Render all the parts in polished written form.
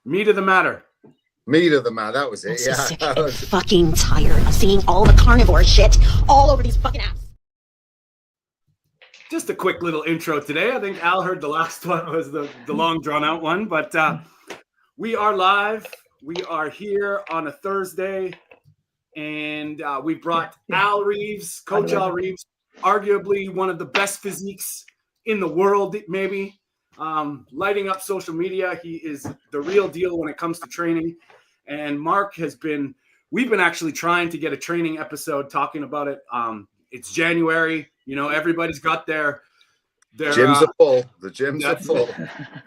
Meat of the matter. Meat of the matter. That was it. I'm so Yeah. sick and fucking tired of seeing all the carnivore shit all over these fucking apps. Just a quick little intro today. I think Al heard the last one was the long drawn out one, but we are live. We are here on a Thursday, and we brought Al Reeves, Coach Al Reeves, arguably one of the best physiques in the world, maybe. Lighting up social media. He is the real deal when it comes to training. And Mark we've been actually trying to get a training episode talking about it. It's January, everybody's got their gyms are full. The gyms are full.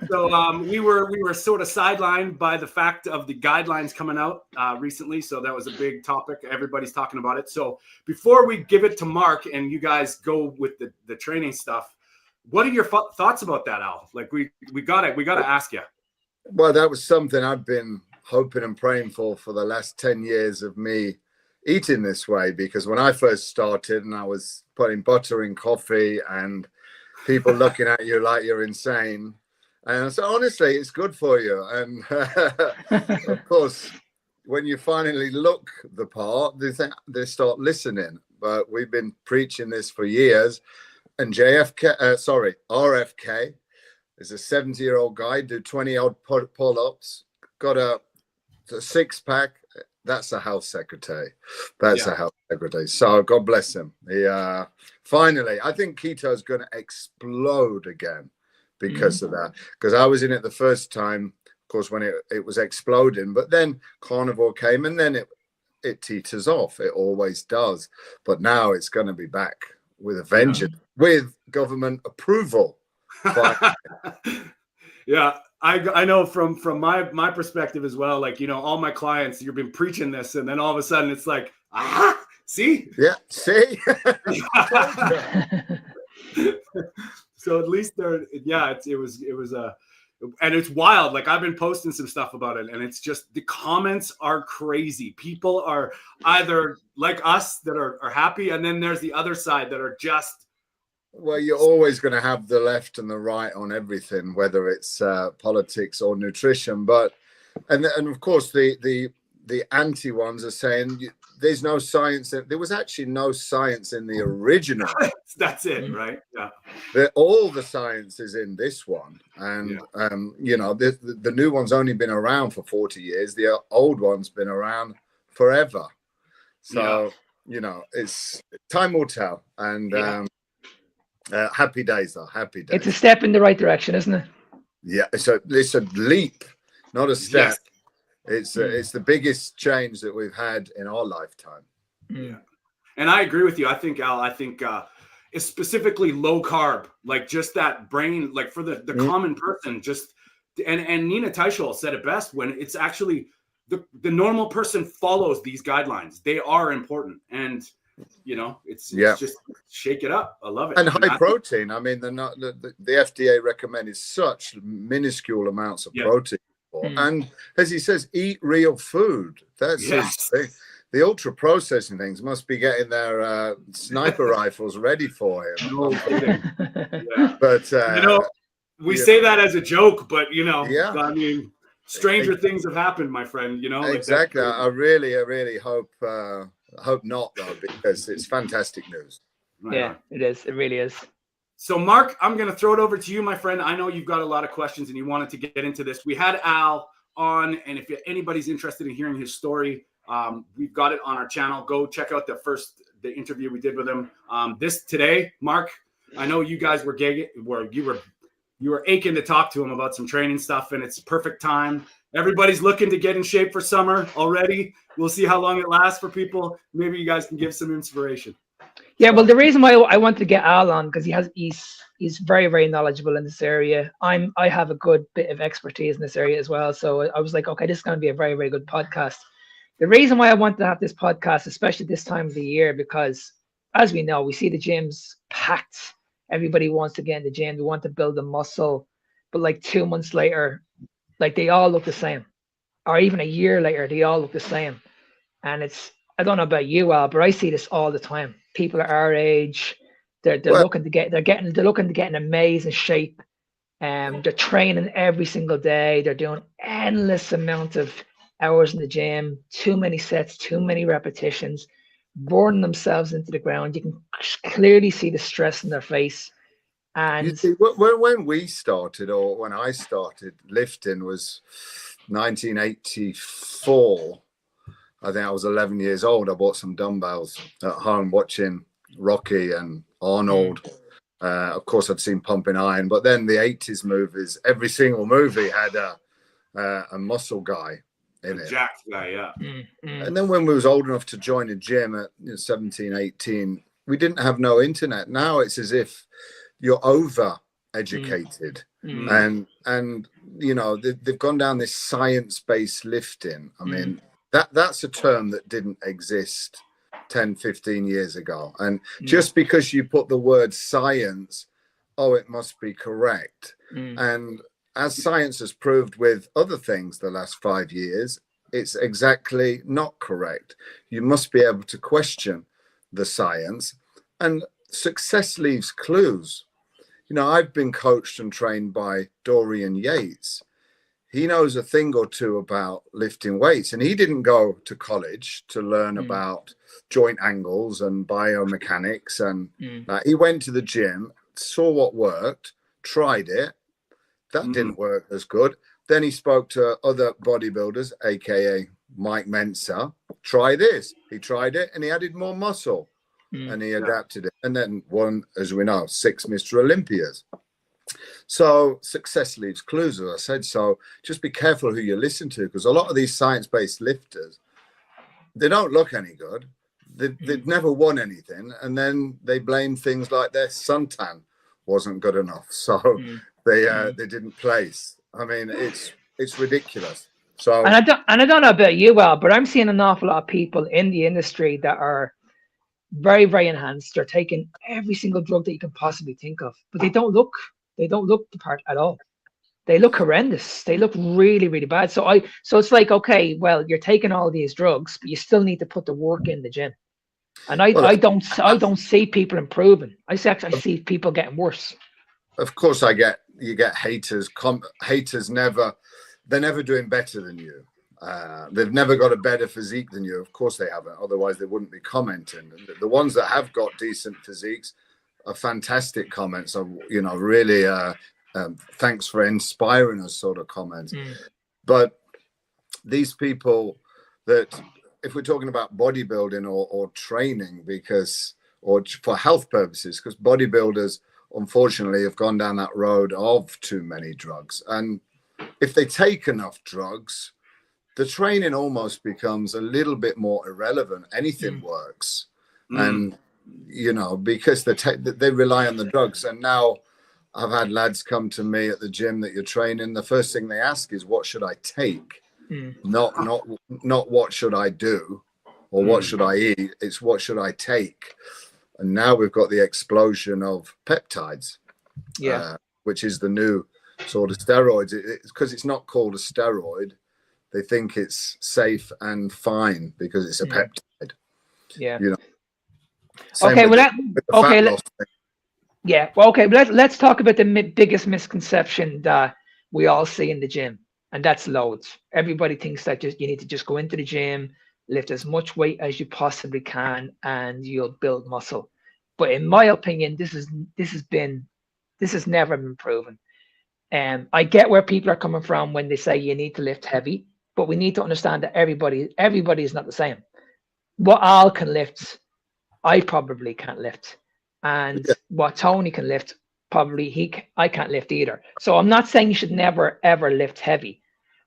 So we were sort of sidelined by the fact of the guidelines coming out recently. So that was a big topic. Everybody's talking about it. So before we give it to Mark and you guys go with the training stuff, what are your thoughts about that, Al? Like we gotta ask you. Well, that was something I've been hoping and praying for the last 10 years of me eating this way, because when I first started and I was putting butter in coffee and people looking at you like you're insane, and so honestly, it's good for you. And of course, when you finally look the part, they start listening. But we've been preaching this for years. And RFK is a 70-year-old guy, do 20-odd pull-ups, got a six-pack. That's a health secretary. A health secretary. So God bless him. He finally, I think keto is going to explode again because of that. Because I was in it the first time, of course, when it was exploding. But then carnivore came, and then it teeters off. It always does. But now it's going to be back with a vengeance, with government approval. Yeah, I know from my perspective as well. Like, all my clients, you've been preaching this, and then all of a sudden it's like, see? Yeah, see? So at least it was and it's wild. Like, I've been posting some stuff about it, and it's just, the comments are crazy. People are either like us that are happy, and then there's the other side that are just. Well, you're always going to have the left and the right on everything, whether it's politics or nutrition. But and of course the anti ones are saying there's no science. There was actually no science in the original. That's it, right? Yeah. All the science is in this one, and the new one's only been around for 40 years. The old one's been around forever. So it's time will tell, and. Happy days, though. Happy days. It's a step in the right direction, isn't it? Yeah, it's a leap, not a step. Yes. It's the biggest change that we've had in our lifetime. Yeah, and I agree with you. I think, Al, it's specifically low carb, like just that brain, like for the common person, just and Nina Teicholz said it best, when it's actually the normal person follows these guidelines. They are important, and it's just shake it up. I love it. And high protein. I mean, the FDA recommended such minuscule amounts of protein. And as he says, eat real food. That's his thing. The ultra processing things must be getting their sniper rifles ready for him. No kidding. Yeah. But we say that as a joke, but I mean, stranger things have happened, my friend. Exactly. Like I really hope not, though, because it's fantastic news. Yeah, it is. It really is. So, Mark, I'm going to throw it over to you, my friend. I know you've got a lot of questions and you wanted to get into this. We had Al on, and if anybody's interested in hearing his story, we've got it on our channel. Go check out the interview we did with him. This today, Mark, I know you guys you were aching to talk to him about some training stuff, and it's perfect time. Everybody's looking to get in shape for summer already. We'll see how long it lasts for people. Maybe you guys can give some inspiration. Yeah, well, the reason why I want to get Al on, because he's very, very knowledgeable in this area. I have a good bit of expertise in this area as well. So I was like, okay, this is going to be a very, very good podcast. The reason why I want to have this podcast, especially this time of the year, because as we know, we see the gyms packed. Everybody wants to get in the gym. They want to build a muscle. But like 2 months later, like they all look the same. Or even a year later, they all look the same. And I don't know about you, Al, but I see this all the time. People at our age, they're looking to get in amazing shape. They're training every single day. They're doing endless amount of hours in the gym, too many sets, too many repetitions, burning themselves into the ground. You can clearly see the stress in their face. You And see, when we started, or when I started lifting, was 1984. I think I was 11 years old. I bought some dumbbells at home, watching Rocky and Arnold. Of course, I'd seen Pumping Iron, but then the 80s movies, every single movie had a muscle guy in it. Jacked guy, yeah. And then when we was old enough to join a gym at 17, 18, we didn't have no internet. Now it's as if you're over educated. And you know, they've gone down this science-based lifting. I mean, that's a term that didn't exist 10, 15 years ago. And just because you put the word science, oh, it must be correct. And as science has proved with other things the last 5 years, it's exactly not correct. You must be able to question the science, and success leaves clues. You know, I've been coached and trained by Dorian Yates. He knows a thing or two about lifting weights, and he didn't go to college to learn about joint angles and biomechanics. And he went to the gym, saw what worked, tried it. That didn't work as good. Then he spoke to other bodybuilders, aka Mike Mensa. Try this. He tried it, and he added more muscle, and he adapted it, and then won, as we know, 6 Mr. Olympias. So success leaves clues, as I said. So just be careful who you listen to, because a lot of these science-based lifters, they don't look any good. They've never won anything, and then they blame things like their suntan wasn't good enough, so they didn't place. I mean, it's ridiculous. So I don't know about you, Al, but I'm seeing an awful lot of people in the industry that are very, very enhanced. They're taking every single drug that you can possibly think of, but they don't look the part at all. They look horrendous. They look really, really bad. So it's like, okay, well, you're taking all these drugs, but you still need to put the work in the gym. And I don't see people improving. I see people getting worse. Of course, you get haters. Haters they're never doing better than you. They've never got a better physique than you. Of course they haven't. Otherwise, they wouldn't be commenting. The ones that have got decent physiques are fantastic comments. You know, really, thanks for inspiring us sort of comments. But these people that, if we're talking about bodybuilding or training, or for health purposes, because bodybuilders, unfortunately, have gone down that road of too many drugs. And if they take enough drugs, the training almost becomes a little bit more irrelevant. Anything works. And, you know, because they rely on the drugs. And now I've had lads come to me at the gym that you're training. The first thing they ask is, what should I take? Not what should I do or what should I eat? It's what should I take? And now we've got the explosion of peptides, which is the new sort of steroids. Because it's not called a steroid, they think it's safe and fine because it's a peptide. Yeah. You know. Okay. But let's talk about the biggest misconception that we all see in the gym, and that's loads. Everybody thinks that you need to just go into the gym, lift as much weight as you possibly can, and you'll build muscle. But in my opinion, this has never been proven. I get where people are coming from when they say you need to lift heavy, but we need to understand that everybody is not the same. What Al can lift, I probably can't lift, and what Tony can lift, I can't lift either. So I'm not saying you should never ever lift heavy,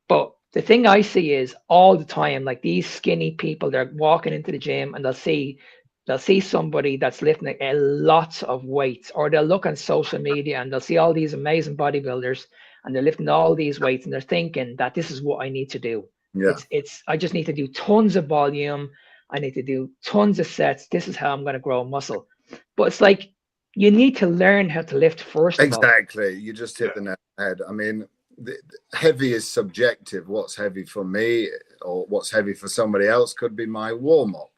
but the thing I see is all the time, like these skinny people, they're walking into the gym and they'll see somebody that's lifting a lot of weights, or they'll look on social media and they'll see all these amazing bodybuilders and they're lifting all these weights and they're thinking that this is what I need to do. I just need to do tons of volume. I need to do tons of sets. This is how I'm going to grow muscle. But it's like, you need to learn how to lift first. Exactly. You just hit the nail on the head. I mean, heavy is subjective. What's heavy for me or what's heavy for somebody else could be my warm-up.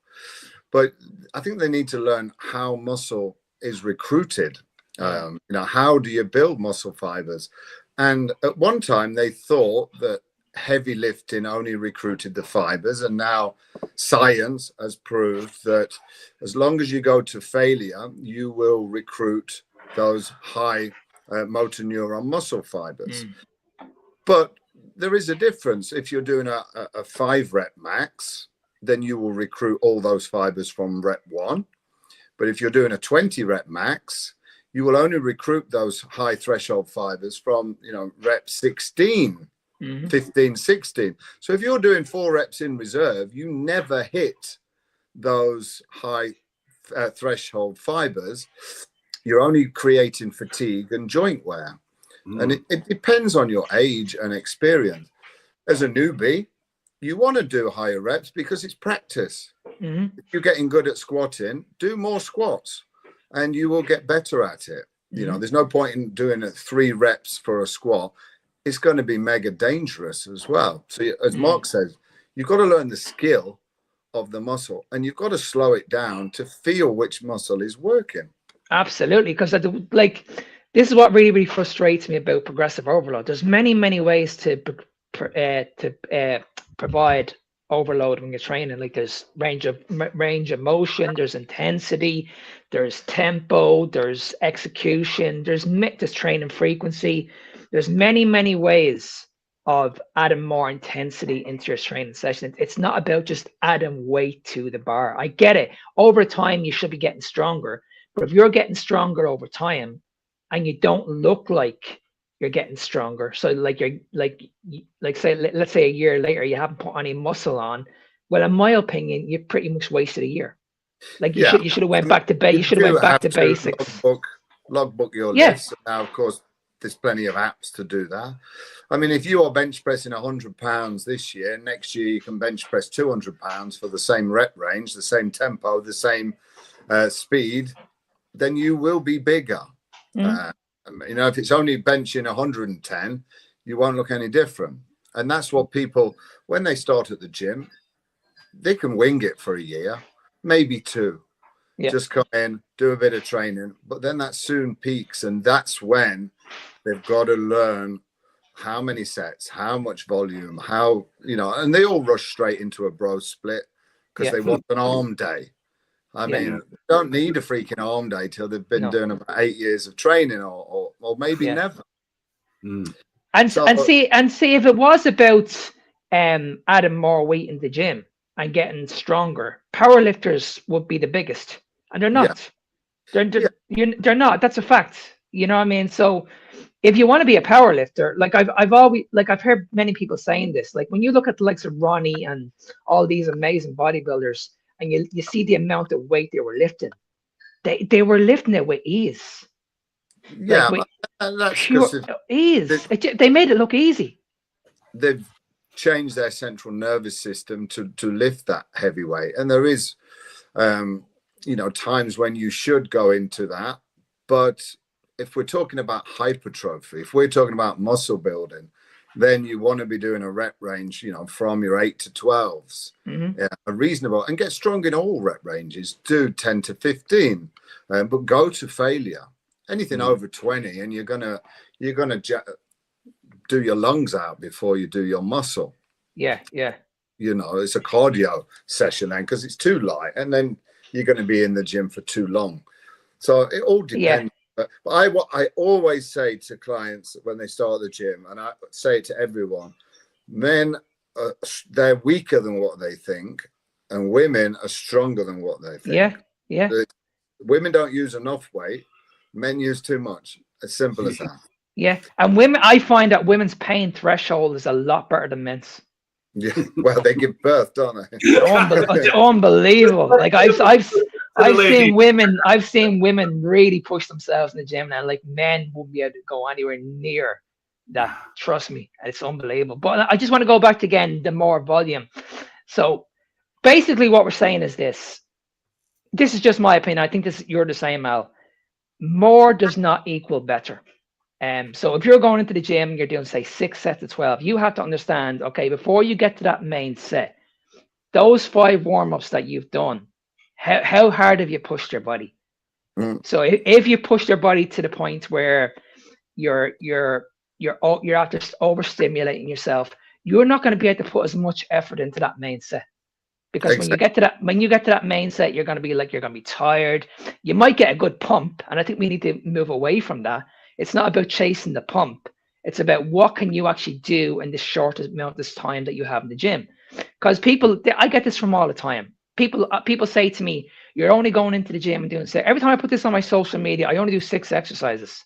But I think they need to learn how muscle is recruited. How do you build muscle fibers? And at one time they thought that heavy lifting only recruited the fibers, and now science has proved that as long as you go to failure, you will recruit those high motor neuron muscle fibers. But there is a difference. If you're doing a 5-rep max, then you will recruit all those fibers from rep 1. But if you're doing a 20-rep max, you will only recruit those high threshold fibers from, rep 16, 15, 16. So if you're doing 4 reps in reserve, you never hit those high threshold fibers. You're only creating fatigue and joint wear. And it depends on your age and experience. As a newbie, you want to do higher reps because it's practice. If you're getting good at squatting, do more squats and you will get better at it. There's no point in doing 3 reps for a squat. It's going to be mega dangerous as well. So as Mark says, you've got to learn the skill of the muscle and you've got to slow it down to feel which muscle is working. Absolutely. Because this is what really, really frustrates me about progressive overload. There's many, many ways to provide overload when you're training. Like there's range of motion, there's intensity, there's tempo, there's execution, there's training frequency. There's many, many ways of adding more intensity into your training session. It's not about just adding weight to the bar. I get it. Over time, you should be getting stronger. But if you're getting stronger over time and you don't look like you're getting stronger, so let's say a year later you haven't put any muscle on, well, in my opinion, you pretty much wasted a year. Like you should have went back to basics. You should have went back to basics. Logbook your lifts. Now, of course, there's plenty of apps to do that. I mean, if you are bench pressing 100 pounds this year, next year you can bench press 200 pounds for the same rep range, the same tempo, the same speed, then you will be bigger. If it's only benching 110, you won't look any different. And that's what people, when they start at the gym, they can wing it for a year, maybe 2. Just come in, do a bit of training, but then that soon peaks, and that's when they've got to learn how many sets, how much volume, and they all rush straight into a bro split because they want an arm day. I mean, don't need a freaking arm day till they've been doing about 8 years of training or maybe never. And see if it was about adding more weight in the gym and getting stronger, powerlifters would be the biggest, and they're not. They're not. That's a fact. You know what I mean? So if you want to be a powerlifter, like I've heard many people saying this, like when you look at the likes of Ronnie and all these amazing bodybuilders, and you see the amount of weight they were lifting, they were lifting it with ease. That's pure ease. They made it look easy. They've changed their central nervous system to lift that heavy weight, and there is times when you should go into that. But if we're talking about hypertrophy, if we're talking about muscle building, then you want to be doing a rep range, from your 8 to 12s, a reasonable, and get strong in all rep ranges. Do 10 to 15, but go to failure. Anything over 20, and you're gonna do your lungs out before you do your muscle. It's a cardio session then, because it's too light, and then you're going to be in the gym for too long. So it all depends. But what I always say to clients when they start the gym, and I say it to everyone, men they're weaker than what they think, and women are stronger than what they think. Women don't use enough weight, men use too much. As simple as that. And women, I find that women's pain threshold is a lot better than men's. Well, they give birth, don't they? It's unbelievable. Like I've seen women really push themselves in the gym, and like men won't be able to go anywhere near that. Trust me, it's unbelievable. But I just want to go back to, again, the more volume. So basically what we're saying is this is just my opinion. I think you're the same, Al. More does not equal better. So if you're going into the gym and you're doing, say, 6 sets of 12, you have to understand, okay, before you get to that main set, those 5 warm-ups that you've done, how hard have you pushed your body? So if you push their body to the point where you're after overstimulating yourself, you're not going to be able to put as much effort into that main set. Because when you get to that main set, you're going to be tired. You might get a good pump, and I think we need to move away from that. It's not about chasing the pump. It's about what can you actually do in the shortest amount of time that you have in the gym. Because I get this from all the time. People say to me, "You're only going into the gym and doing six." Every time I put this on my social media, I only do 6 exercises.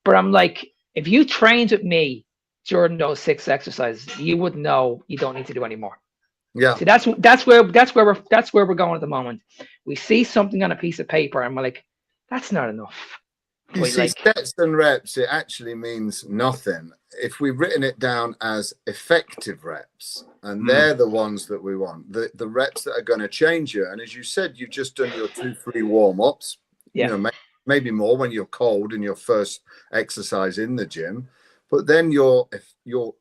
But I'm like, if you trained with me during those 6 exercises, you would know you don't need to do any more. Yeah. So that's where we're going at the moment. We see something on a piece of paper and we're like, that's not enough. You see, sets and reps, it actually means nothing. If we've written it down as effective reps, and they're the ones that we want, the reps that are going to change you. And as you said, you've just done your 2-3 warm-ups. Yeah. You know, maybe more when you're cold in your first exercise in the gym. But then your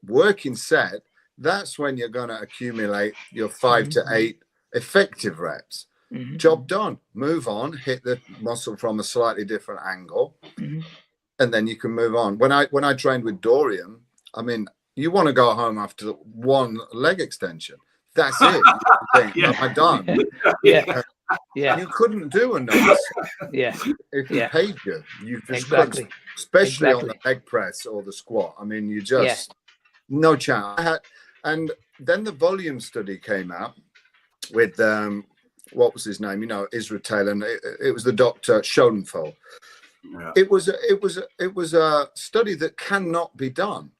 working set, that's when you're going to accumulate your 5 to 8 effective reps. Job done. Move on. Hit the muscle from a slightly different angle, and then you can move on. When I trained with Dorian, I mean, you want to go home after one leg extension. That's it. You think, am I done? Yeah. You couldn't do another. If you paid you just couldn't, especially on the leg press or the squat. I mean, you just no chance. And then the volume study came out with what was his name? You know, Israel Taylor, and it was the Dr. Schoenfeld. Yeah. It was a study that cannot be done.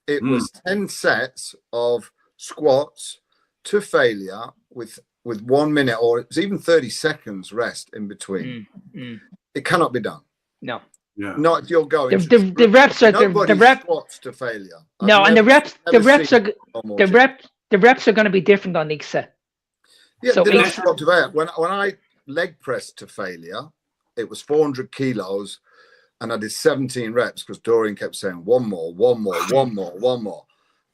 It was 10 sets of squats to failure with 1 minute, or it was even 30 seconds rest in between. It cannot be done. No. Yeah. Not if you're going. The reps are the rep squats to failure. No, and the reps are going to be different on each set. Yeah, so when I leg pressed to failure, it was 400 kilos, and I did 17 reps because Dorian kept saying one more,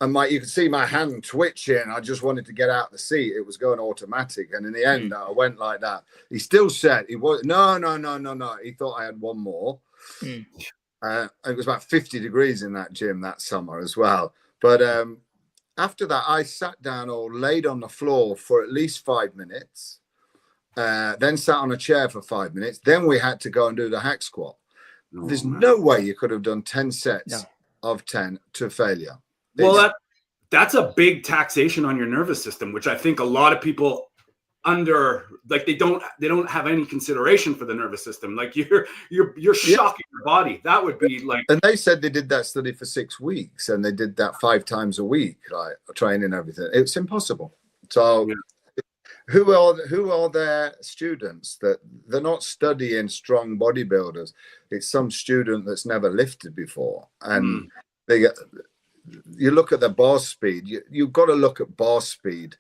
and you could see my hand twitching. I just wanted to get out of the seat. It was going automatic, and in the end, I went like that. He still said he was no. He thought I had one more. It was about 50 degrees in that gym that summer as well. But after that, I sat down or laid on the floor for at least 5 minutes, then sat on a chair for 5 minutes. Then we had to go and do the hack squat. There's no way you could have done 10 sets of 10 to failure. Well, that's a big taxation on your nervous system, which I think a lot of people they don't have any consideration for the nervous system. Like you're shocking your body. That would be like. And they said they did that study for 6 weeks, and they did that 5 times a week, like training and everything. It's impossible. So who are their students? That they're not studying strong bodybuilders. It's some student that's never lifted before, and you look at the bar speed. You've got to look at bar speed.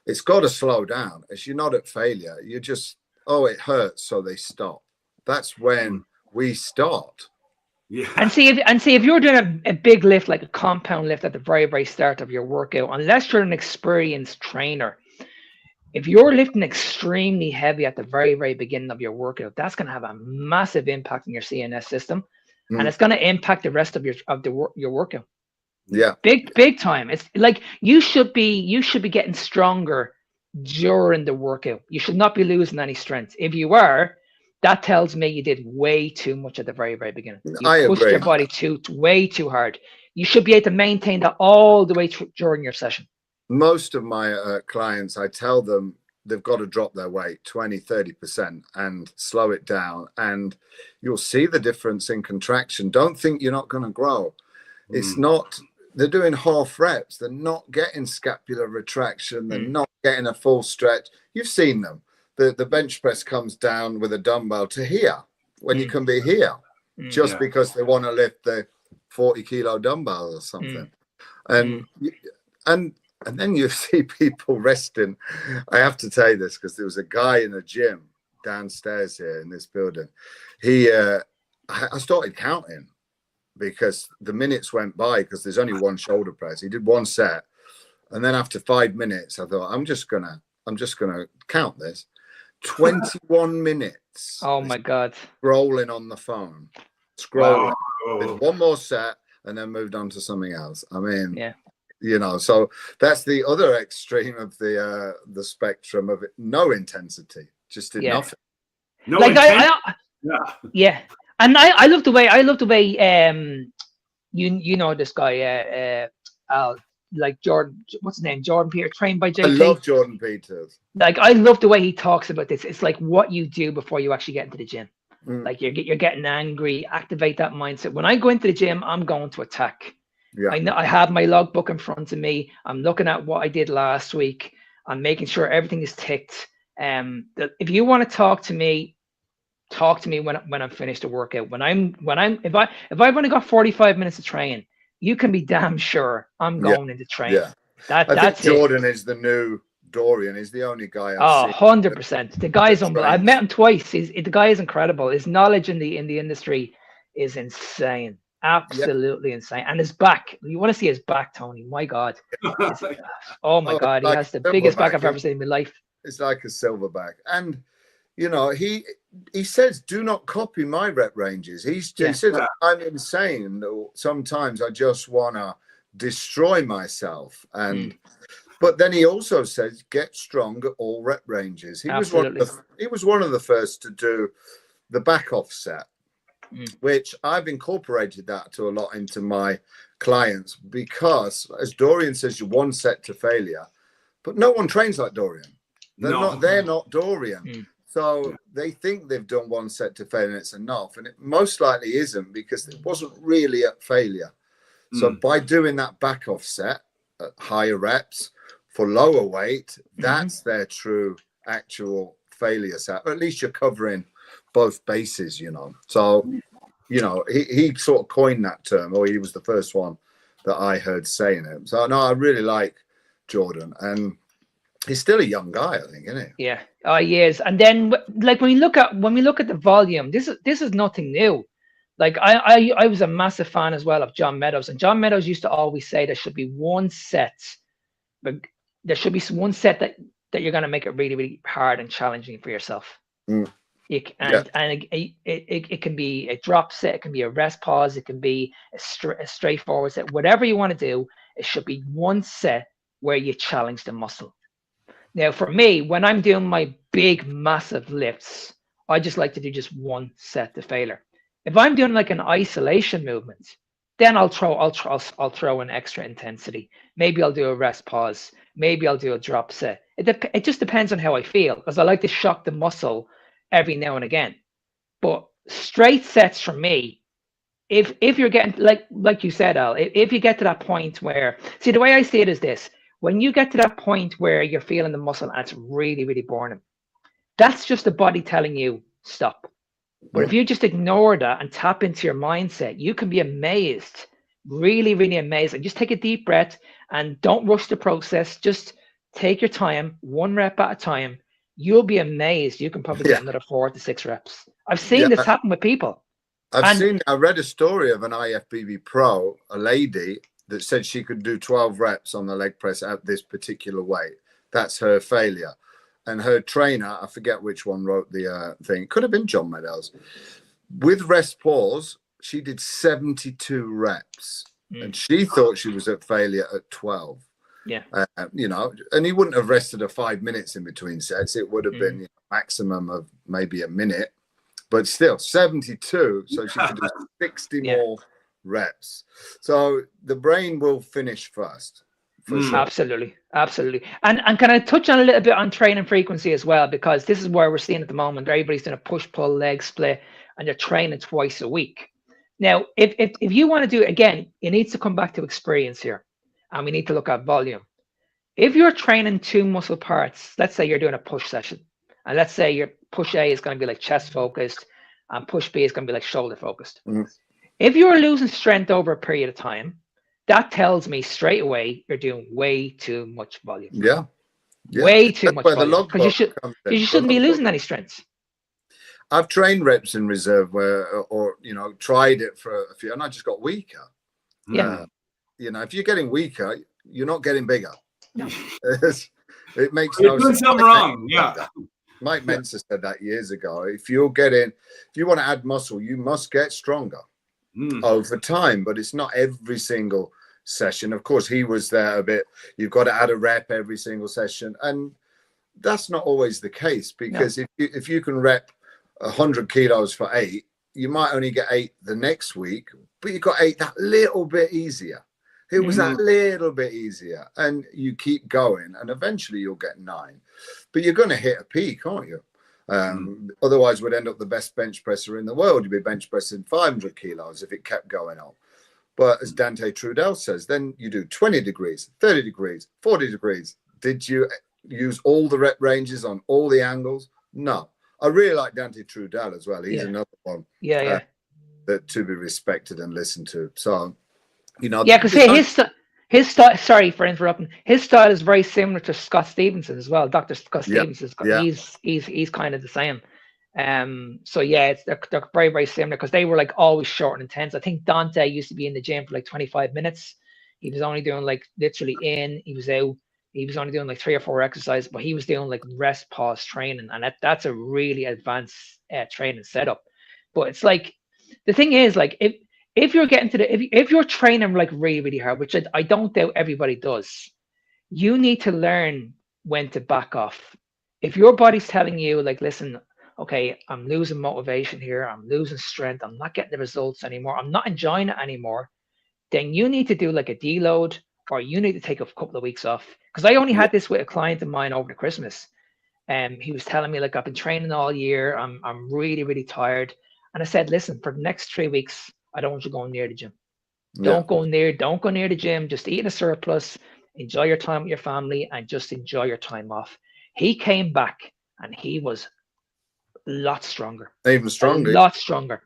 It's got to slow down. If you're not at failure, you just, it hurts, so they stop. That's when we start. Yeah. And see if you're doing a big lift, like a compound lift at the very, very start of your workout, unless you're an experienced trainer, if you're lifting extremely heavy at the very, very beginning of your workout, that's going to have a massive impact on your CNS system, and it's going to impact the rest of your workout. Yeah, big time. It's like you should be getting stronger during the workout. You should not be losing any strength. If you are, that tells me you did way too much at the very, very beginning. You pushed your body way too hard. You should be able to maintain that all the way during your session. Most of my clients, I tell them they've got to drop their weight 20-30% and slow it down, and you'll see the difference in contraction. Don't think you're not going to grow. It's not. They're doing half reps. They're not getting scapular retraction. They're not getting a full stretch. You've seen them. The bench press comes down with a dumbbell to here when you can be here just because they want to lift the 40-kilo dumbbell or something. And then you see people resting. I have to tell you this because there was a guy in a gym downstairs here in this building. I started counting, because the minutes went by, because there's only one shoulder press. He did 1 set, and then after 5 minutes, I thought, I'm just gonna count this. 21 minutes. Oh my God. Scrolling on the phone. Scrolling. Wow. With one more set and then moved on to something else. I mean, Yeah. you know, so that's the other extreme of the spectrum of it. No intensity, just did nothing. No Like intent. yeah. And I love the way you know this guy like Jordan, what's his name? Jordan Peter, trained by JT. I love Jordan Peters. Like I love the way he talks about this. It's like what you do before you actually get into the gym. Like you're getting angry, activate that mindset. When I go into the gym, I'm going to attack. Yeah. I know I have my logbook in front of me. I'm looking at what I did last week. I'm making sure everything is ticked. If you want to talk to me when I'm finished the workout. If I've only got 45 minutes to train, you can be damn sure I'm going into training. Yeah. I think Jordan is the new Dorian. He's the only guy I've seen. 100%. The guy's unbelievable. I've met him twice. The guy is incredible. His knowledge in the industry is insane. Absolutely insane. And his back. You want to see his back, Tony? My God. Oh my God. He has the biggest back I've ever seen in my life. It's like a silverback. And you know, he says, do not copy my rep ranges. He says, I'm insane. Sometimes I just want to destroy myself. And but then he also says, get strong at all rep ranges. He was one of the first to do the back offset, which I've incorporated that to a lot into my clients because, as Dorian says, you're one set to failure, but no one trains like Dorian. They're not Dorian. So they think they've done one set to failure and it's enough. And it most likely isn't because it wasn't really at failure. So by doing that back offset at higher reps for lower weight, that's their true actual failure set. Or at least you're covering both bases, you know. So, you know, he sort of coined that term, or he was the first one that I heard saying it. So, no, I really like Jordan. And he's still a young guy, I think, isn't he? Yeah. Oh, he is. And then, like when we look at the volume, this is nothing new. Like I was a massive fan as well of John Meadows, and John Meadows used to always say there should be one set, but there should be one set that you're going to make it really, really hard and challenging for yourself. And it can be a drop set, it can be a rest pause, it can be a straightforward set. Whatever you want to do, it should be one set where you challenge the muscle. Now, for me, when I'm doing my big, massive lifts, I just like to do just one set to failure. If I'm doing like an isolation movement, then I'll throw in extra intensity. Maybe I'll do a rest pause. Maybe I'll do a drop set. It just depends on how I feel, because I like to shock the muscle every now and again. But straight sets for me, if you're getting like you said, Al, if you get to that point where, see, the way I see it is this: when you get to that point where you're feeling the muscle and it's really, really burning, that's just the body telling you stop. But if you just ignore that and tap into your mindset, you can be amazed, really, really amazed. And just take a deep breath and don't rush the process. Just take your time, one rep at a time. You'll be amazed. You can probably get another 4 to 6 reps. I've seen this happen with people. I read a story of an IFBB pro, a lady that said she could do 12 reps on the leg press at this particular weight. That's her failure. And her trainer, I forget which one wrote the thing, could have been John Meadows. With rest pause, she did 72 reps. And she thought she was at failure at 12. Yeah. You know, and he wouldn't have rested her 5 minutes in between sets. It would have been maximum of maybe a minute. But still, 72. So she could do 60 more reps. So the brain will finish first. For sure. Absolutely. And can I touch on a little bit on training frequency as well? Because this is where we're seeing at the moment, everybody's doing a push-pull leg split and they're training twice a week. Now, if you want to do it again, it needs to come back to experience here. And we need to look at volume. If you're training 2 muscle parts, let's say you're doing a push session, and let's say your push A is going to be like chest focused and push B is going to be like shoulder focused. If you're losing strength over a period of time, that tells me straight away you're doing way too much volume. Yeah. Way too much volume. Because you shouldn't be losing any strength. I've trained reps in reserve or tried it for a few, and I just got weaker. Yeah. If you're getting weaker, you're not getting bigger. No. It makes you're no doing sense. something wrong. Yeah. Mike Mensa said that years ago. If you want to add muscle, you must get stronger over time, but it's not every single session. Of course, he was there a bit. You've got to add a rep every single session, and that's not always the case, because if you can rep 100 kilos for 8, you might only get 8 the next week, but you got 8 that little bit easier. It was that little bit easier, and you keep going, and eventually you'll get 9. But you're going to hit a peak, aren't you? Otherwise, we'd end up the best bench presser in the world. You'd be bench pressing 500 kilos if it kept going up. But as Dante Trudel says, then you do 20 degrees, 30 degrees, 40 degrees. Did you use all the rep ranges on all the angles? No. I really like Dante Trudel as well. He's another one that to be respected and listened to. So, because his style, sorry for interrupting, his style is very similar to Scott Stevenson as well. Dr. Scott Stevenson, he's kind of the same. So yeah, they're very, very similar, because they were like always short and intense. I think Dante used to be in the gym for like 25 minutes. He was only doing like literally he was out. He was only doing like 3 or 4 exercises, but he was doing like rest pause training, and that's a really advanced training setup. But it's like, the thing is, like, if you're getting to if you're training like really, really hard, which I don't doubt everybody does, you need to learn when to back off. If your body's telling you, like, listen, okay, I'm losing motivation here, I'm losing strength, I'm not getting the results anymore, I'm not enjoying it anymore, then you need to do like a deload, or you need to take a couple of weeks off. Because I only had this with a client of mine over the Christmas. He was telling me, like, I've been training all year, I'm really, really tired. And I said, listen, for the next 3 weeks, I don't want you going near the gym. Don't go near the gym. Just eat a surplus, enjoy your time with your family, and just enjoy your time off. He came back and he was a lot stronger. Even stronger. A lot stronger.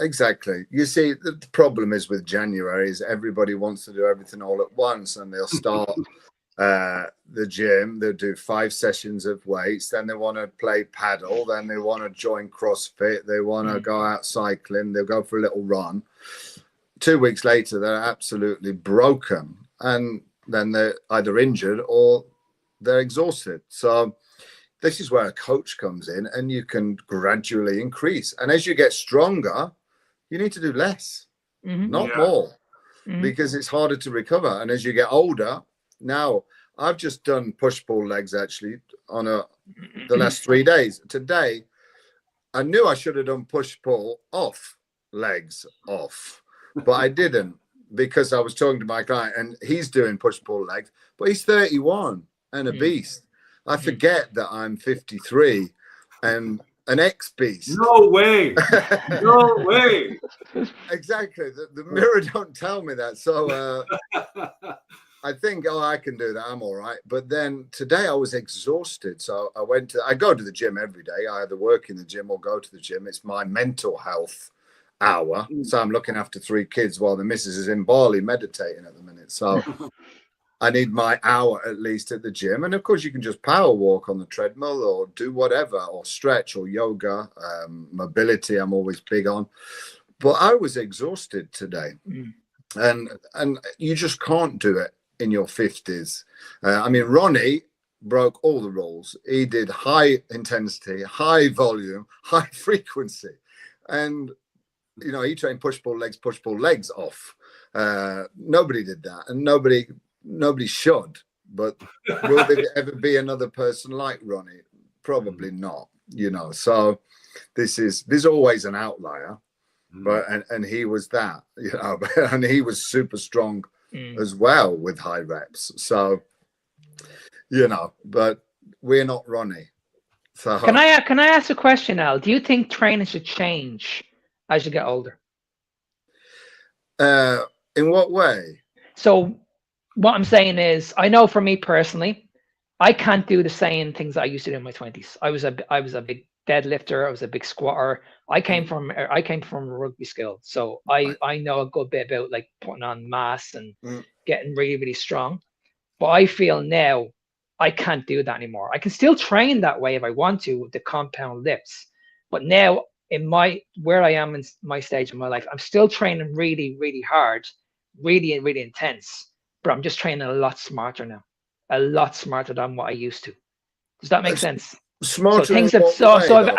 Exactly. You see, the problem is with January is everybody wants to do everything all at once, and they'll start the gym, they'll do 5 sessions of weights, then they want to play paddle, then they want to join CrossFit, they want to go out cycling, they'll go for a little run. 2 weeks later, they're absolutely broken, and then they're either injured or they're exhausted. So this is where a coach comes in, and you can gradually increase. And as you get stronger, you need to do less, not more, because it's harder to recover. And as you get older, now I've just done push-pull legs actually on the last 3 days. Today, I knew I should have done push-pull off, legs off, but I didn't, because I was talking to my client and he's doing push-pull legs, but he's 31 and a beast. I forget that I'm 53 and an ex-beast. No way. No way. Exactly. The mirror don't tell me that. So I think, I can do that. I'm all right. But then today I was exhausted. So I go to the gym every day. I either work in the gym or go to the gym. It's my mental health hour. So I'm looking after 3 kids while the missus is in Bali meditating at the minute. So I need my hour at least at the gym. And of course, you can just power walk on the treadmill or do whatever, or stretch or yoga, mobility. I'm always big on. But I was exhausted today. And you just can't do it in your 50s. I mean, Ronnie broke all the rules. He did high intensity, high volume, high frequency. And, he trained push-pull legs off. Nobody did that. And nobody should, but will there ever be another person like Ronnie? Probably not, so there's always an outlier, but and he was that, and he was super strong as well with high reps. So but we're not Ronnie. So can I ask a question, Al? Do you think training should change as you get older? In what way? So what I'm saying is, I know for me personally, I can't do the same things that I used to do in my 20s. I was a big deadlifter. I was a big squatter. I came from rugby skill, so I know a good bit about like putting on mass and getting really, really strong. But I feel now I can't do that anymore. I can still train that way if I want to with the compound lifts, but now where I am in my stage of my life, I'm still training really, really hard, really, really intense. But I'm just training a lot smarter now, a lot smarter than what I used to. Does that make sense? Smarter So things in have what way,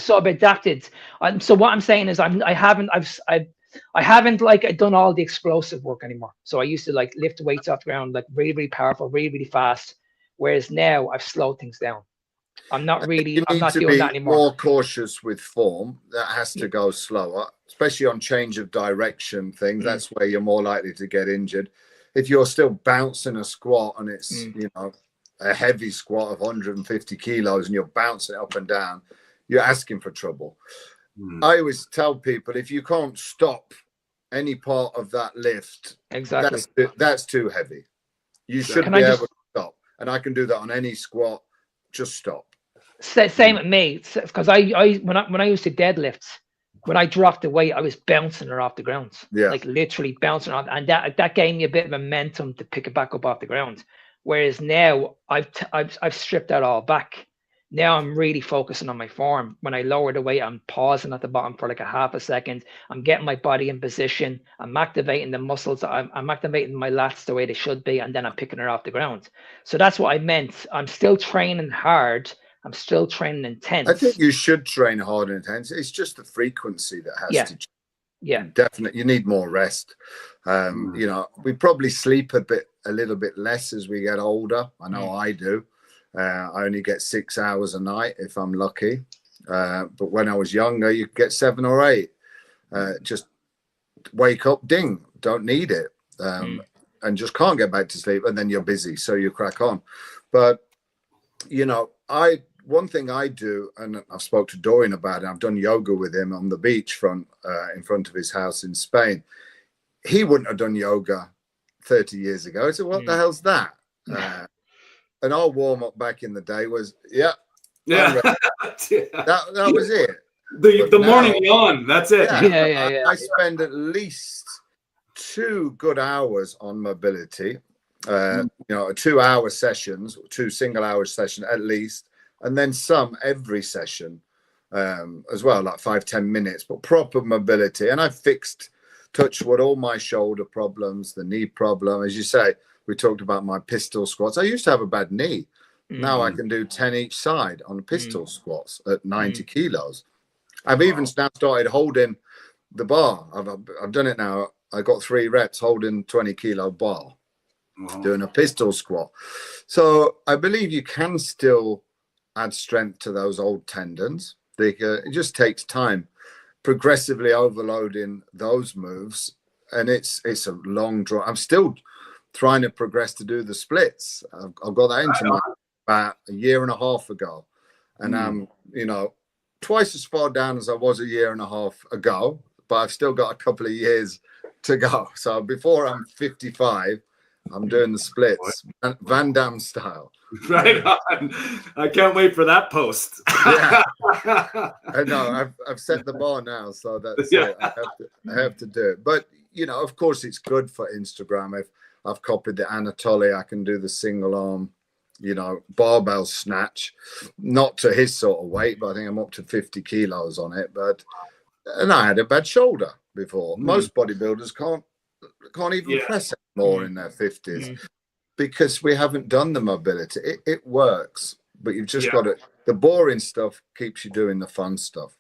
I've adapted. So what I'm saying is I haven't like done all the explosive work anymore. So I used to like lift weights off the ground like really, really powerful, really, really fast. Whereas now I've slowed things down. I'm not you need not to doing be that anymore. more cautious with form. That has to go slower, especially on change of direction things. That's where you're more likely to get injured. If you're still bouncing a squat and it's, you know, a heavy squat of 150 kilos and you're bouncing it up and down, you're asking for trouble. I always tell people, if you can't stop any part of that lift, Exactly. that's too heavy. You should be able to stop. And I can do that on any squat. Just stop. Same with me, because when I used to deadlift, when I dropped the weight, I was bouncing it off the ground, like literally bouncing off, and that gave me a bit of momentum to pick it back up off the ground. Whereas now I've stripped that all back. Now I'm really focusing on my form. When I lower the weight, I'm pausing at the bottom for like a half a second. I'm getting my body in position. I'm activating the muscles. I'm activating my lats the way they should be, and then I'm picking it off the ground. So that's what I meant. I'm still training hard. I'm still training intense. I think you should train hard and intense. It's just the frequency that has to change. Yeah. Definitely. You need more rest. You know, we probably sleep a little bit less as we get older. I know I do. I only get 6 hours a night if I'm lucky. But when I was younger, you get 7 or 8. Just wake up, ding, don't need it. And just can't get back to sleep. And then you're busy, so you crack on. But, you know, one thing I do, and I've spoke to Dorian about it, I've done yoga with him on the beach front in front of his house in Spain. He wouldn't have done yoga 30 years ago. I said, what the hell's that? And our warm-up back in the day was, that was it. The morning yawn, that's it. I spend at least 2 good hours on mobility, you know, 2-hour sessions, 2 single-hour sessions at least, and then some every session as well, like 5-10 minutes, but proper mobility. And I fixed, touch wood, all my shoulder problems, the knee problem. As you say, we talked about my pistol squats. I used to have a bad knee. Now I can do 10 each side on pistol squats at 90 kilos. I've even now started holding the bar. I've done it now. I got 3 reps holding 20-kilo bar, doing a pistol squat. So I believe you can still add strength to those old tendons. It just takes time, progressively overloading those moves. And it's a long draw. I'm still trying to progress to do the splits. I've got that into my about a year and a half ago. And I'm, you know, twice as far down as I was a year and a half ago, but I've still got a couple of years to go. So before I'm 55, I'm doing the splits, Van Damme style. Right on. I can't wait for that post. I know. I've set the bar now, so that's it. I have to do it. But, you know, of course, it's good for Instagram. I've copied the Anatoly. I can do the single arm, you know, barbell snatch, not to his sort of weight, but I think I'm up to 50 kilos on it. And I had a bad shoulder before. Most bodybuilders can't even press anymore in their 50s because we haven't done the mobility. It works, but you've just got to, the boring stuff keeps you doing the fun stuff.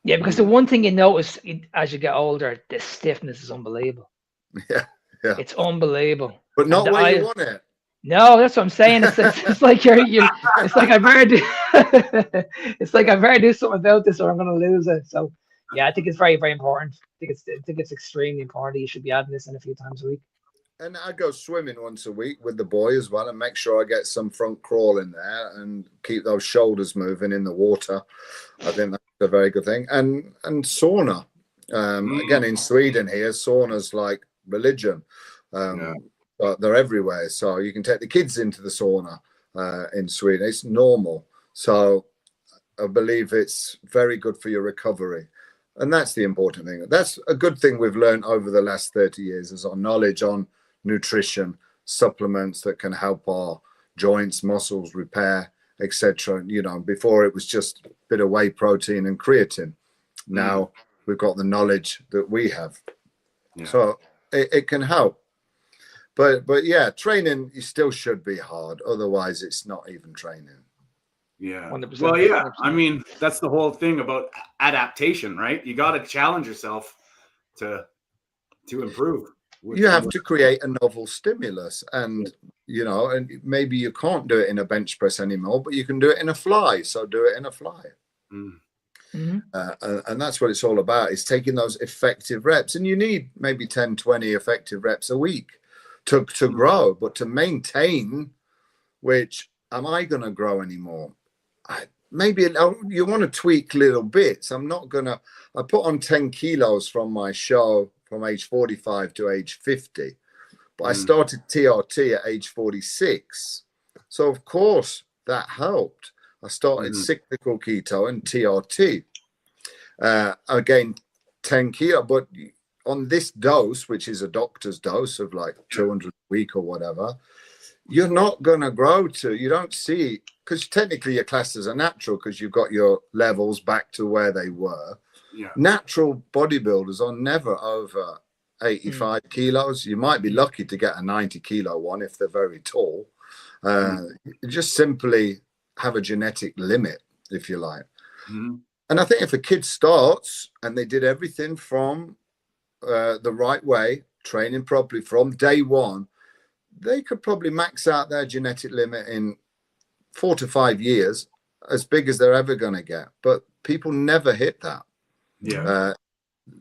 Yeah, because the one thing you notice as you get older, the stiffness is unbelievable. Yeah. It's unbelievable. But not where you want it. No, that's what I'm saying. It's like it's like I better do it's like I better do something about this or I'm gonna lose it. So yeah, I think it's very, very important. I think it's extremely important. You should be adding this in a few times a week. And I go swimming once a week with the boy as well and make sure I get some front crawl in there and keep those shoulders moving in the water. I think that's a very good thing. And sauna. Again, in Sweden here, sauna's like religion. But they're everywhere. So you can take the kids into the sauna in Sweden. It's normal. So I believe it's very good for your recovery. And that's the important thing. That's a good thing we've learned over the last 30 years is our knowledge on nutrition, supplements that can help our joints, muscles repair, etc. You know, before it was just a bit of whey protein and creatine. Now we've got the knowledge that we have. So it can help. But yeah, training, you still should be hard. Otherwise, it's not even training. Yeah. 100%. Well, yeah. 100%. I mean, that's the whole thing about adaptation, right? You got to challenge yourself to improve. You have to create a novel stimulus, and and maybe you can't do it in a bench press anymore, but you can do it in a fly. So do it in a fly. And that's what it's all about, is taking those effective reps. And you need maybe 10, 20 effective reps a week to grow, but to maintain, which am I going to grow anymore? Maybe you want to tweak little bits. I put on 10 kilos from my show from age 45 to age 50, but I started TRT at age 46. So of course that helped. I started cyclical keto and TRT. Again, 10 kilo, but on this dose, which is a doctor's dose of like 200 a week or whatever, you're not going to grow you don't see, because technically your classes are natural because you've got your levels back to where they were. Yeah. Natural bodybuilders are never over 85 kilos. You might be lucky to get a 90 kilo one if they're very tall. You just simply have a genetic limit, if you like. And I think if a kid starts and they did everything from the right way, training properly from day one, they could probably max out their genetic limit in 4 to 5 years, as big as they're ever going to get. But people never hit that. Yeah.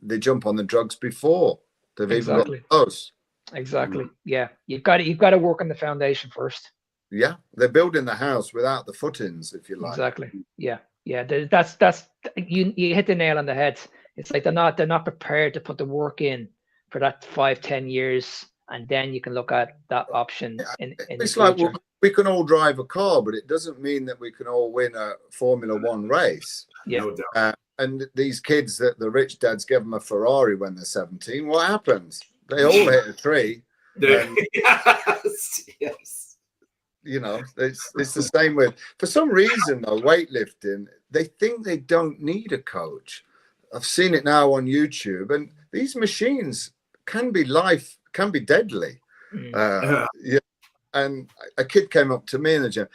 They jump on the drugs before they've even got close. Exactly. Yeah. You've got to work on the foundation first. Yeah. They're building the house without the footings, if you like. Exactly. Yeah. Yeah. That's you hit the nail on the head. It's like they're not prepared to put the work in for that 5-10 years, and then you can look at that option in it's the like future. we can all drive a car, but it doesn't mean that we can all win a Formula One race. Yeah. No doubt. And these kids that the rich dads give them a Ferrari when they're 17, what happens? They all hit a tree. Yes. It's the same with, for some reason though, weightlifting, they think they don't need a coach. I've seen it now on YouTube, and these machines can be deadly. And a kid came up to me in the gym.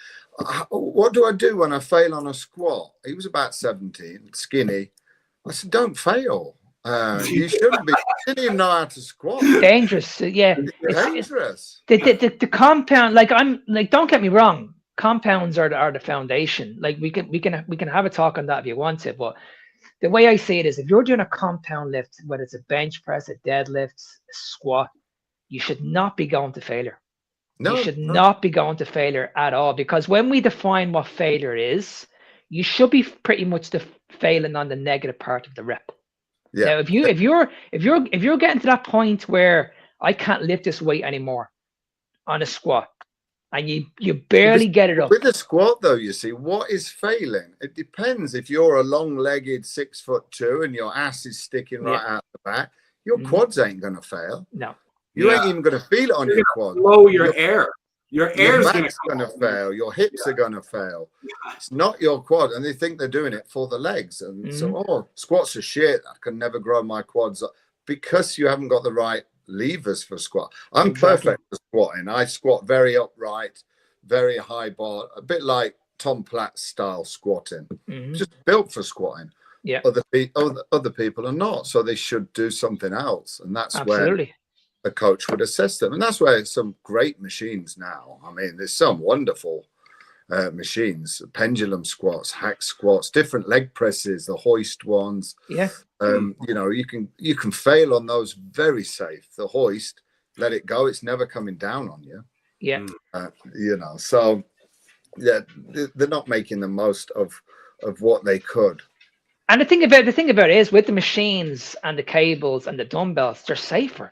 What do I do when I fail on a squat? He was about 17, skinny. I said, don't fail. You shouldn't be. He didn't even know how to squat. Dangerous. Yeah. It's dangerous. The compound, don't get me wrong. Compounds are the foundation. Like we can have a talk on that if you want to, but the way I see it is, if you're doing a compound lift, whether it's a bench press, a deadlift, a squat, you should not be going to failure. You should not be going to failure at all, because when we define what failure is, you should be pretty much failing on the negative part of the rep. Yeah. Now, if you're getting to that point where I can't lift this weight anymore on a squat, and you barely get it up. With the squat, though, you see, what is failing? It depends. If you're a long-legged 6'2" and your ass is sticking right out the back, your quads ain't gonna fail. No. You ain't even going to feel it on your quad. Blow your air. Your air's going to fail. Your hips are going to fail. It's not your quad. And they think they're doing it for the legs. And so, squats are shit. I can never grow my quads up, because you haven't got the right levers for squat. I'm perfect for squatting. I squat very upright, very high bar, a bit like Tom Platt style squatting. Just built for squatting. Yeah. Other people are not. So they should do something else. And that's where a coach would assess them. And that's where some great machines now. I mean, there's some wonderful machines, pendulum squats, hack squats, different leg presses, the hoist ones. Yeah. You can fail on those very safe. The hoist, let it go. It's never coming down on you. Yeah. So yeah, they're not making the most of what they could. And the thing about it is, with the machines and the cables and the dumbbells, they're safer.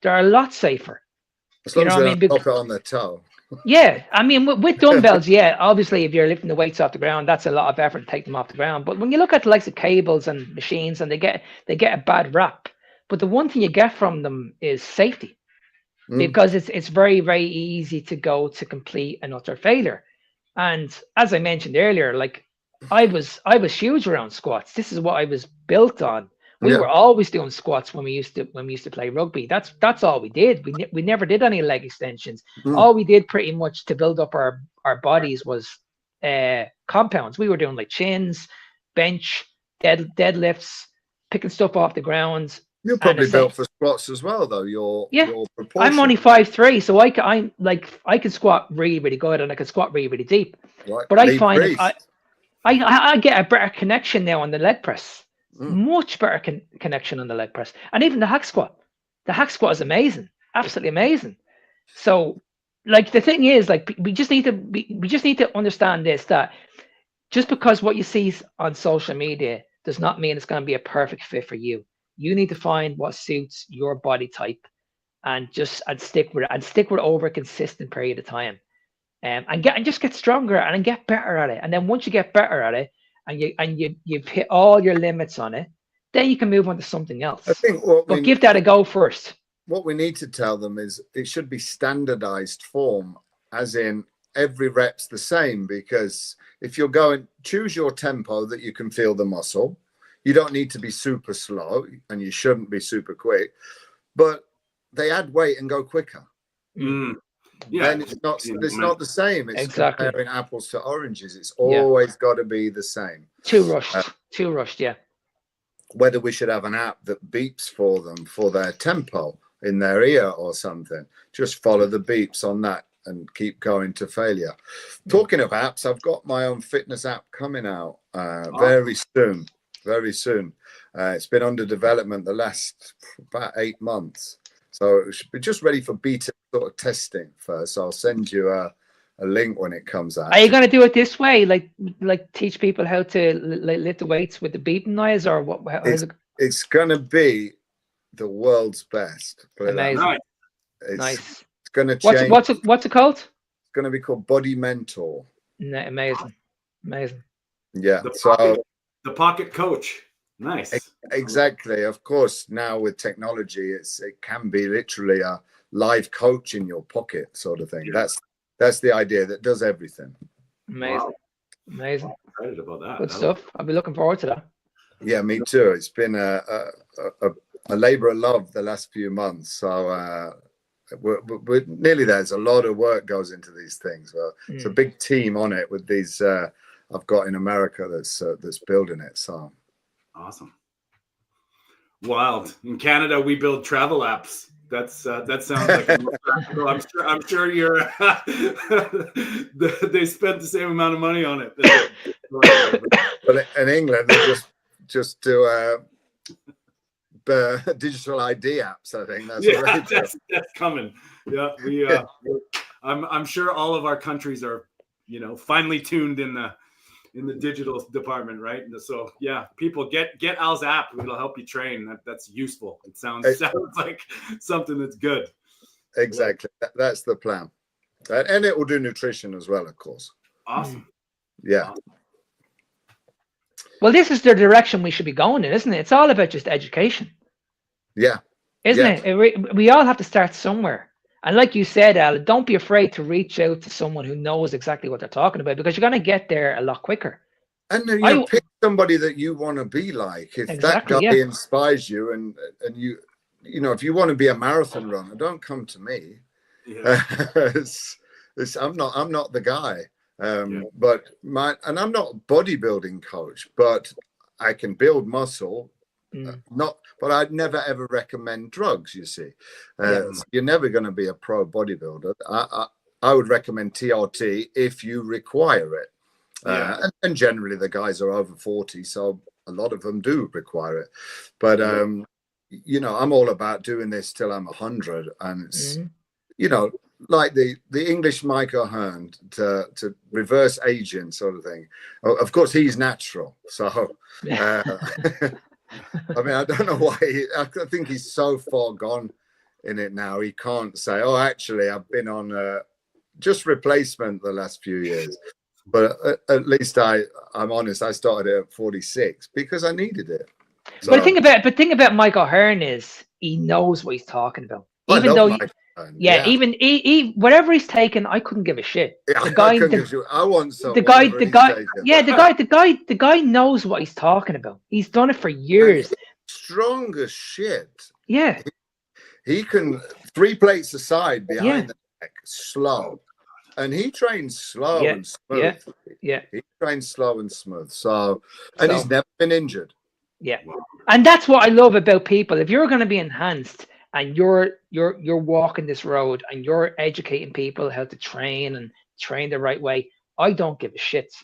They're a lot safer. As long as they don't pop it on their toe. Yeah, I mean, with dumbbells, obviously, if you're lifting the weights off the ground, that's a lot of effort to take them off the ground. But when you look at the likes of cables and machines, and they get a bad rap, but the one thing you get from them is safety, because it's very, very easy to go to complete and utter failure. And as I mentioned earlier, like I was huge around squats. This is what I was built on. We were always doing squats when we used to play rugby. That's all we did. We never did any leg extensions. All we did pretty much to build up our bodies was compounds. We were doing like chins, bench, deadlifts, picking stuff off the ground. You're probably built for squats as well, though. Your proportion. I'm only 5'3", so I can squat really good, and I can squat really deep. Right. But I find I get a better connection now on the leg press. Much better connection on the leg press, and even the hack squat. The hack squat is amazing, absolutely amazing. So, like, the thing is, like, we just need to understand this, that just because what you see on social media does not mean it's going to be a perfect fit for you. You need to find what suits your body type, and stick with it, and stick with it over a consistent period of time, and just get stronger and get better at it. And then once you get better at it, and you've hit all your limits on it, then you can move on to something else. I think give that a go first. What we need to tell them is it should be standardized form, as in every rep's the same, because if you're going, choose your tempo that you can feel the muscle. You don't need to be super slow, and you shouldn't be super quick, but they add weight and go quicker. Yeah, then it's not the same. It's exactly comparing apples to oranges. It's always got to be the same. Too rushed. Yeah. Whether we should have an app that beeps for them for their tempo in their ear or something. Just follow the beeps on that and keep going to failure. Talking of apps, I've got my own fitness app coming out very soon. Very soon. It's been under development the last about 8 months. So it should be just ready for beta sort of testing first. So I'll send you a link when it comes out. Are you going to do it this way? Like teach people how to lift the weights with the beeping noise, or what? It's going to be the world's best. Amazing. Nice. It's going to change. What's it called? It's going to be called Body Mentor. Amazing. Yeah. The pocket coach. Nice. Exactly. Of course, now with technology, it can be literally a live coach in your pocket sort of thing. Yeah. That's the idea that does everything. Amazing. Wow. Amazing. I'm excited about that. Good stuff. I'll be looking forward to that. Yeah, me too. It's been a labor of love the last few months. So we're nearly there. There's a lot of work goes into these things. Well, it's a big team on it with these I've got in America that's building it. So awesome. Wild. In Canada, we build travel apps. That sounds like practical. I'm sure you're they spent the same amount of money on it. But in England, they just do digital ID apps. I think that's coming. Yeah, I'm sure all of our countries are, finely tuned in the digital department, right? And so people get Al's app. It'll help you train. That's useful. It sounds like something that's good. Exactly. That's the plan. And it will do nutrition as well, of course. Awesome. Yeah. Well, this is the direction we should be going in, isn't it? It's all about just education. Yeah. Isn't it? We all have to start somewhere. And like you said, Al, don't be afraid to reach out to someone who knows exactly what they're talking about, because you're going to get there a lot quicker. And pick somebody that you want to be like. If that guy inspires you, and you if you want to be a marathon runner, don't come to me. Yeah. I'm not the guy. But I'm not a bodybuilding coach, but I can build muscle. But I'd never ever recommend drugs. You see, so you're never going to be a pro bodybuilder. I would recommend TRT if you require it, and generally the guys are over 40, so a lot of them do require it. But I'm all about doing this till I'm 100, and it's like the English Michael Hearn to reverse aging sort of thing. Of course, he's natural, so. I mean, I don't know why. I think he's so far gone in it now. He can't say, "Oh, actually, I've been on just replacement the last few years." But at least I'm honest. I started at 46 because I needed it. So, but the thing about Michael Hearn is he knows what he's talking about. Even though, even he whatever he's taken, I couldn't give a shit. Yeah, the guy, I want some. The guy knows what he's talking about. He's done it for years. Strong as shit. Yeah. He can 3 plates aside behind the neck, slow. And he trains slow and smooth. Yeah. He trains slow and smooth. So he's never been injured. Yeah. And that's what I love about people. If you're going to be enhanced and you're walking this road and you're educating people how to train and train the right way, I don't give a shit.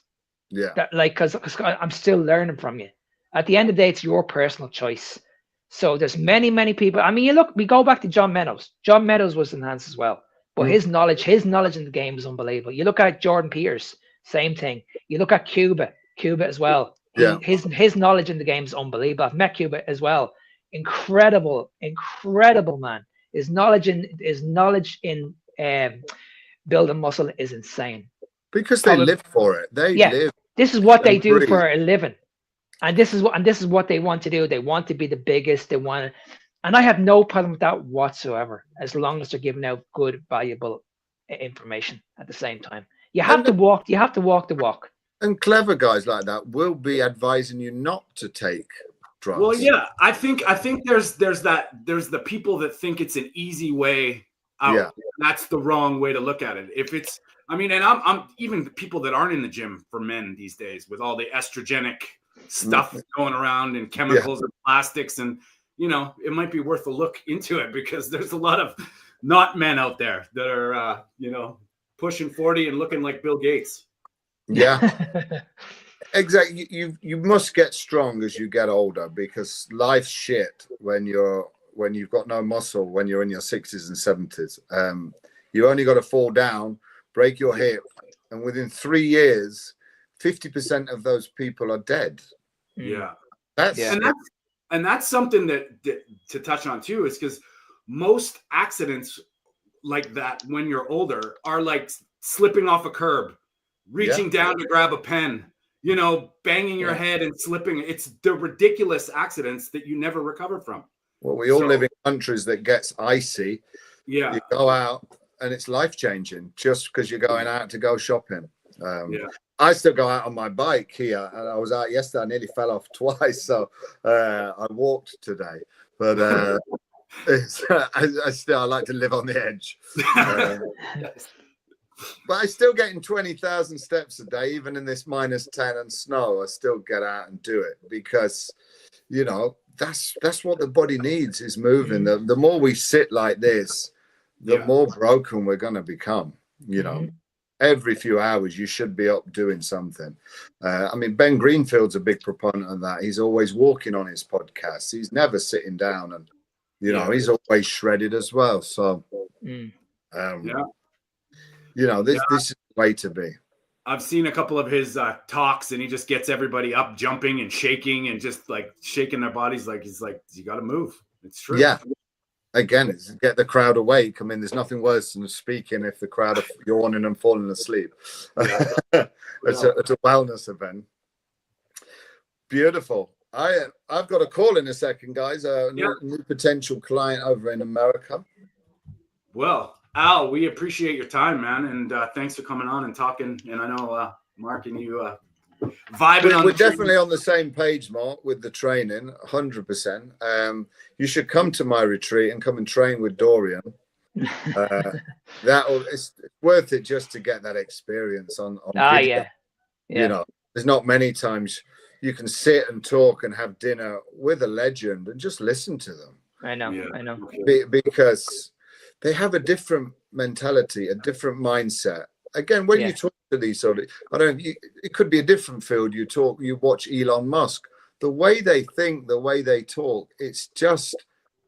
Yeah. That, like, because I'm still learning from you. At the end of the day, it's your personal choice. So there's many people. I mean, you look, we go back to John Meadows. John Meadows was enhanced as well. But his knowledge in the game is unbelievable. You look at Jordan Peters, same thing. You look at Cuba as well. His knowledge in the game is unbelievable. I've met Cuba as well. Incredible man. His knowledge in building muscle is insane. Because they live for it. They live. This is what they do for a living. And this is what they want to do. They want to be the biggest. They want to, and I have no problem with that whatsoever, as long as they're giving out good, valuable information at the same time. You have to walk the walk. And clever guys like that will be advising you not to take drugs. Well, yeah, I think there's the people that think it's an easy way out. Yeah. That's the wrong way to look at it. If it's, I mean, and I'm even the people that aren't in the gym for men these days with all the estrogenic stuff going around and chemicals and plastics, and it might be worth a look into it, because there's a lot of not men out there that are pushing 40 and looking like Bill Gates. Yeah. Exactly. You must get strong as you get older, because life's shit when you've got no muscle when you're in your 60s and 70s. You only got to fall down, break your hip, and within 3 years 50% of those people are dead. Yeah. And that's something that to touch on too, is because most accidents like that when you're older are like slipping off a curb, reaching down to grab a pen, banging your head and slipping. It's the ridiculous accidents that you never recover from. Well, we all live in countries that gets icy. Yeah. You go out and it's life-changing just because you're going out to go shopping. I still go out on my bike here, and I was out yesterday. I nearly fell off twice, so I walked today. But I like to live on the edge. But I still getting 20,000 steps a day, even in this -10 and snow. I still get out and do it, because that's what the body needs, is moving. The more we sit like this, the more broken we're going to become. Every few hours you should be up doing something. I mean, Ben Greenfield's a big proponent of that. He's always walking on his podcasts. He's never sitting down, and he's always shredded as well. So this is the way to be. I've seen a couple of his talks, and he just gets everybody up, jumping and shaking and just like shaking their bodies. Like, he's like, you got to move. It's true. Yeah. Again, it's get the crowd awake. I mean, there's nothing worse than speaking if the crowd are yawning and falling asleep. It's a wellness event. Beautiful. I've got a call in a second, guys. A new potential client over in America. Well, Al, we appreciate your time, man, and thanks for coming on and talking. And I know Mark and you vibing on. We're definitely on the same page, Mark, with the training, 100%. You should come to my retreat and come and train with Dorian. It's worth it just to get that experience on video. There's not many times you can sit and talk and have dinner with a legend and just listen to them. I know. Because they have a different mentality, a different mindset. Again, when you talk to these it could be a different field. You watch Elon Musk, the way they think, the way they talk, it's just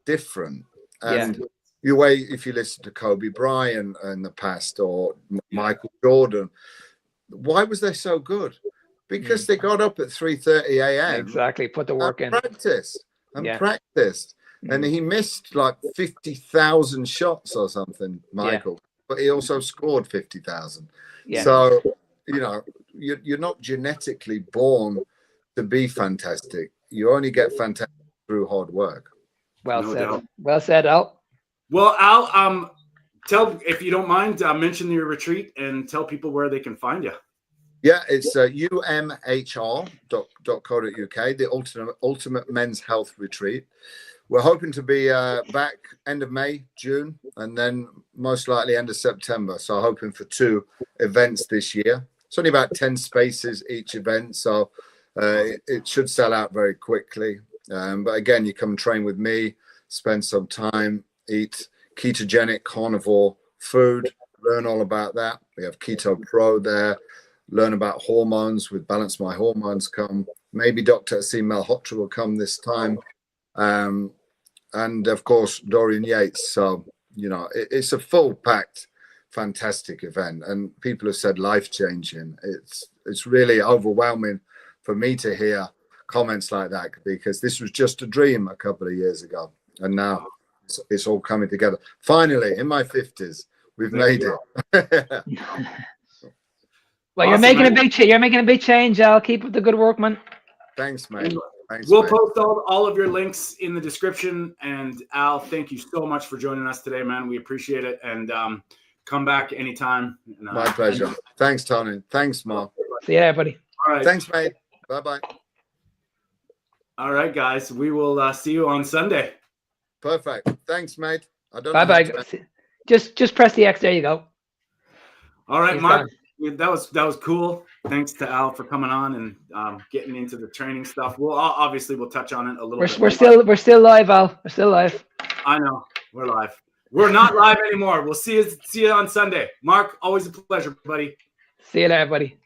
different. And if you listen to Kobe Bryant in the past, or Michael Jordan, why was they so good? Because they got up at 3:30 a.m. Exactly, put the work in. Practiced. And he missed like 50,000 shots or something, Michael. But he also scored 50,000. Yeah. So, you're not genetically born to be fantastic. You only get fantastic through hard work. Well said, Al. Well, Al, tell, if you don't mind, mention your retreat and tell people where they can find you. Yeah, it's umhr.co.uk, the ultimate men's health retreat. We're hoping to be back end of May, June, and then most likely end of September. So hoping for 2 events this year. It's only about 10 spaces each event, so it should sell out very quickly. But again, you come train with me, spend some time, eat ketogenic carnivore food, learn all about that. We have Keto Pro there, learn about hormones with Balance My Hormones come. Maybe Dr. Asim Malhotra will come this time. And of course, Dorian Yates. So, you know, it's a full packed, fantastic event. And people have said life-changing. It's really overwhelming for me to hear comments like that, because this was just a dream a couple of years ago. And now it's all coming together. Finally, in my 50s, we've made it. Well, Awesome, you're making a big change, Al. Keep up the good work, man. Thanks, mate. Thanks, we'll mate. post all of your links in the description. And Al, thank you so much for joining us today, man. We appreciate it. And come back anytime. My pleasure. Thanks, Tony. Thanks, Mark. See you there, buddy. All right. Thanks, mate. Bye-bye. All right, guys. We will see you on Sunday. Perfect. Thanks, mate. I don't Bye. Just press the X. There you go. All right, He's Mark. gone. That was cool. Thanks to Al for coming on and getting into the training stuff. We'll touch on it a little bit. We're still live, Al. We're still live. I know we're live. We're not live anymore. We'll see you on Sunday. Mark, always a pleasure, buddy. See you there, buddy.